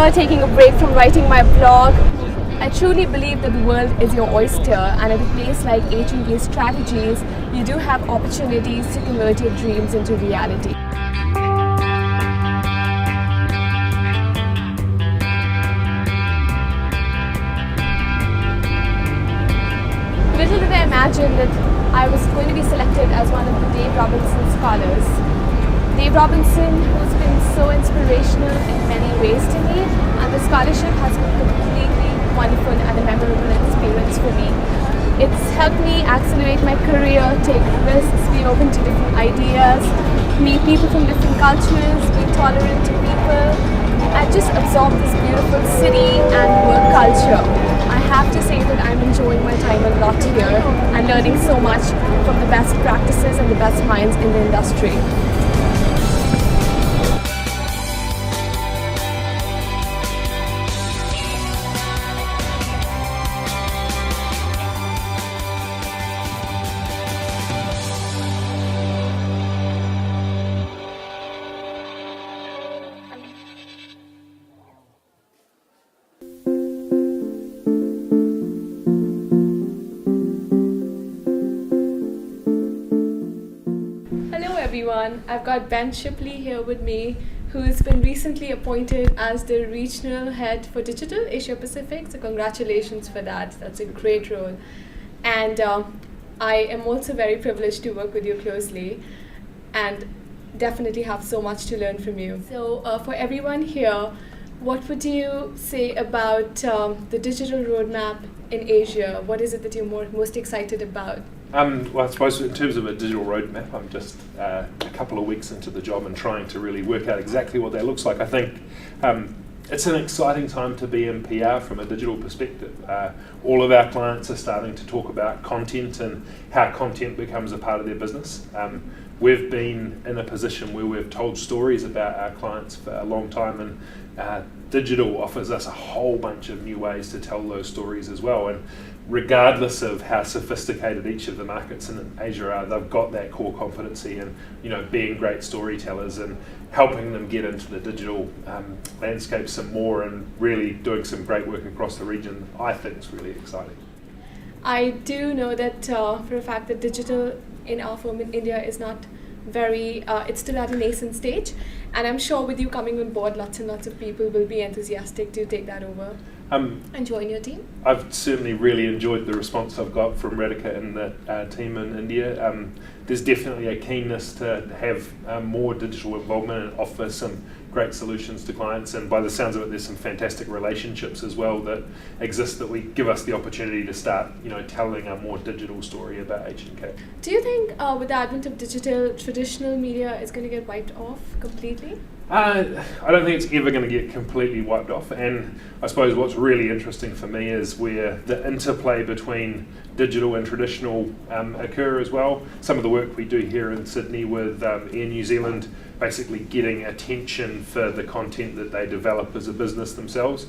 here taking a break from writing my blog. I truly believe that the world is your oyster, and at a place like H&K Strategies, you do have opportunities to convert your dreams into reality. Little did I imagine that I was going to be selected as one of the Dave Robinson Scholars. Dave Robinson, who's been so inspirational in many ways to me, and the scholarship has been completely wonderful and a memorable experience for me. It's helped me accelerate my career, take risks, be open to different ideas, meet people from different cultures, be tolerant to people, and just absorb this beautiful city and work culture. I have to say that I'm enjoying my time a lot here and learning so much from the best practices and the best minds in the industry. Everyone, I've got Ben Shipley here with me, who's been recently appointed as the regional head for digital Asia Pacific. So congratulations for that. That's a great role. And I am also very privileged to work with you closely and definitely have so much to learn from you. So for everyone here, what would you say about the digital roadmap in Asia? What is it that you're most excited about? Well, I suppose in terms of a digital roadmap, I'm just a couple of weeks into the job and trying to really work out exactly what that looks like. I think it's an exciting time to be in PR from a digital perspective. All of our clients are starting to talk about content and how content becomes a part of their business. We've been in a position where we've told stories about our clients for a long time, and digital offers us a whole bunch of new ways to tell those stories as well. And regardless of how sophisticated each of the markets in Asia are, they've got that core competency in, being great storytellers and helping them get into the digital landscape some more and really doing some great work across the region. I think it's really exciting. I do know that for a fact that digital in our firm in India is not very, it's still at a nascent stage, and I'm sure with you coming on board, lots and lots of people will be enthusiastic to take that over and join your team. I've certainly really enjoyed the response I've got from Radhika and the team in India. There's definitely a keenness to have more digital involvement and offer some great solutions to clients, and by the sounds of it, there's some fantastic relationships as well that exist that we give us the opportunity to start, telling a more digital story about H&K. Do you think with the advent of digital, traditional media is going to get wiped off completely? I don't think it's ever going to get completely wiped off, and I suppose what's really interesting for me is where the interplay between digital and traditional occur as well. Some of the work we do here in Sydney with Air New Zealand, basically getting attention for the content that they develop as a business themselves.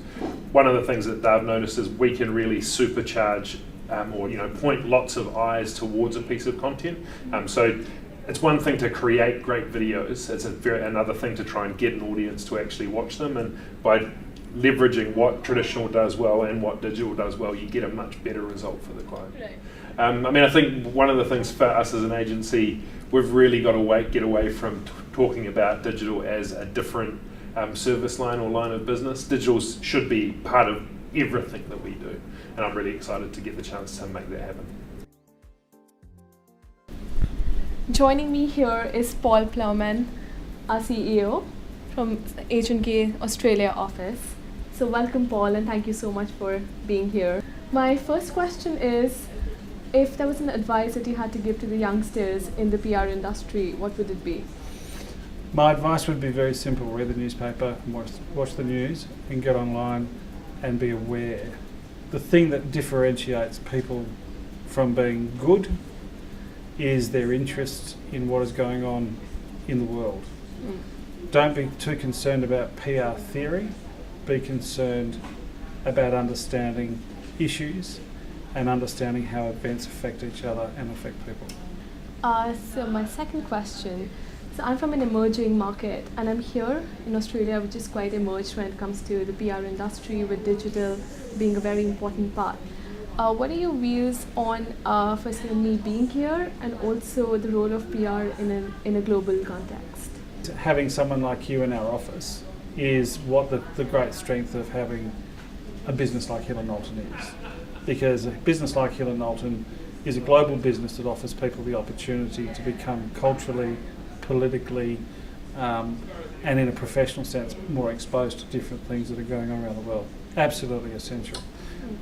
One of the things that they've noticed is we can really supercharge or point lots of eyes towards a piece of content. So it's one thing to create great videos, it's another thing to try and get an audience to actually watch them, and by leveraging what traditional does well and what digital does well, you get a much better result for the client. Right. I think one of the things for us as an agency, we've really got to get away from talking about digital as a different service line or line of business. Digital should be part of everything that we do, and I'm really excited to get the chance to make that happen. Joining me here is Paul Plowman, our CEO from H&K Australia office. So welcome, Paul, and thank you so much for being here. My first question is, if there was an advice that you had to give to the youngsters in the PR industry, what would it be? My advice would be very simple: read the newspaper, watch the news, and get online and be aware. The thing that differentiates people from being good is their interest in what is going on in the world. Don't be too concerned about PR theory, be concerned about understanding issues and understanding how events affect each other and affect people. So my second question, So I'm from an emerging market, and I'm here in Australia, which is quite emerged when it comes to the PR industry, with digital being a very important part. What are your views on, firstly, me being here, and also the role of PR in a global context? Having someone like you in our office is what the great strength of having a business like Hill & Knowlton is. Because a business like Hill & Knowlton is a global business that offers people the opportunity to become culturally, politically, and in a professional sense, more exposed to different things that are going on around the world. Absolutely essential.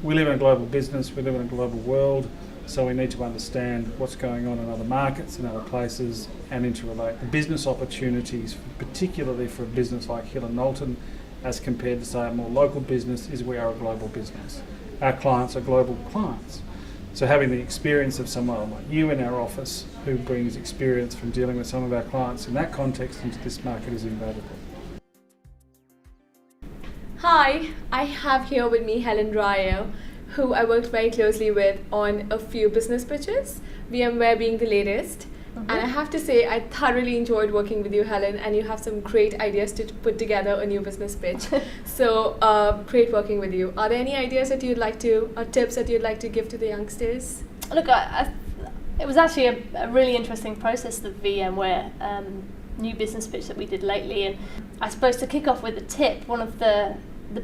We live in a global business, we live in a global world, so we need to understand what's going on in other markets, in other places, and interrelate. The business opportunities, particularly for a business like Hill & Knowlton, as compared to, say, a more local business, is we are a global business. Our clients are global clients. So having the experience of someone like you in our office who brings experience from dealing with some of our clients in that context into this market is invaluable. Hi, I have here with me Helen Ryo, who I worked very closely with on a few business pitches, VMware being the latest. And I have to say, I thoroughly enjoyed working with you, Helen, and you have some great ideas to put together a new business pitch. So great working with you. Are there any ideas that you'd like to, or tips that you'd like to give to the youngsters? Look, it was actually a really interesting process, the VMware new business pitch that we did lately. And I suppose to kick off with a tip, one of the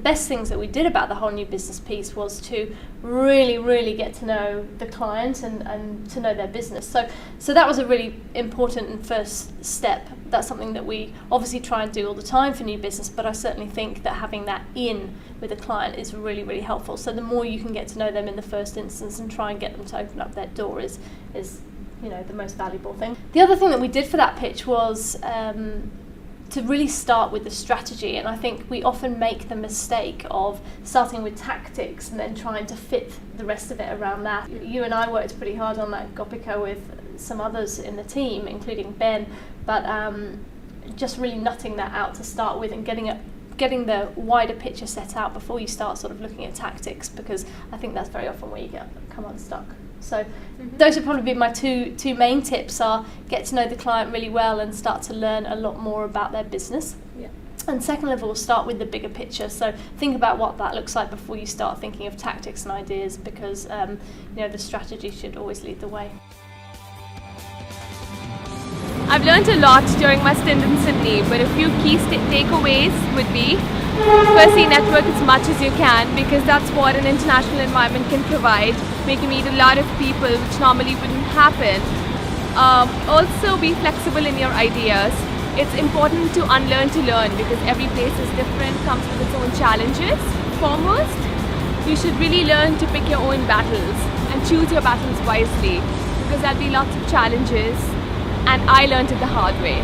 best things that we did about the whole new business piece was to really get to know the client and to know their business. So that was a really important and first step. That's something that we obviously try and do all the time for new business, but I certainly think that having that in with a client is really helpful. So the more you can get to know them in the first instance and try and get them to open up their door is the most valuable thing. The other thing that we did for that pitch was to really start with the strategy, and I think we often make the mistake of starting with tactics and then trying to fit the rest of it around that. You and I worked pretty hard on that, Gopika, with some others in the team, including Ben, but just really nutting that out to start with and getting the wider picture set out before you start sort of looking at tactics, because I think that's very often where you come unstuck. So those would probably be my two main tips: are get to know the client really well and start to learn a lot more about their business. Yeah. And second of all, start with the bigger picture. So think about what that looks like before you start thinking of tactics and ideas, because the strategy should always lead the way. I've learned a lot during my stint in Sydney, but a few key takeaways would be: firstly, network as much as you can, because that's what an international environment can provide. Make you meet a lot of people, which normally wouldn't happen. Also, be flexible in your ideas. It's important to unlearn to learn, because every place is different, comes with its own challenges. Foremost, you should really learn to pick your own battles and choose your battles wisely, because there'll be lots of challenges, and I learned it the hard way.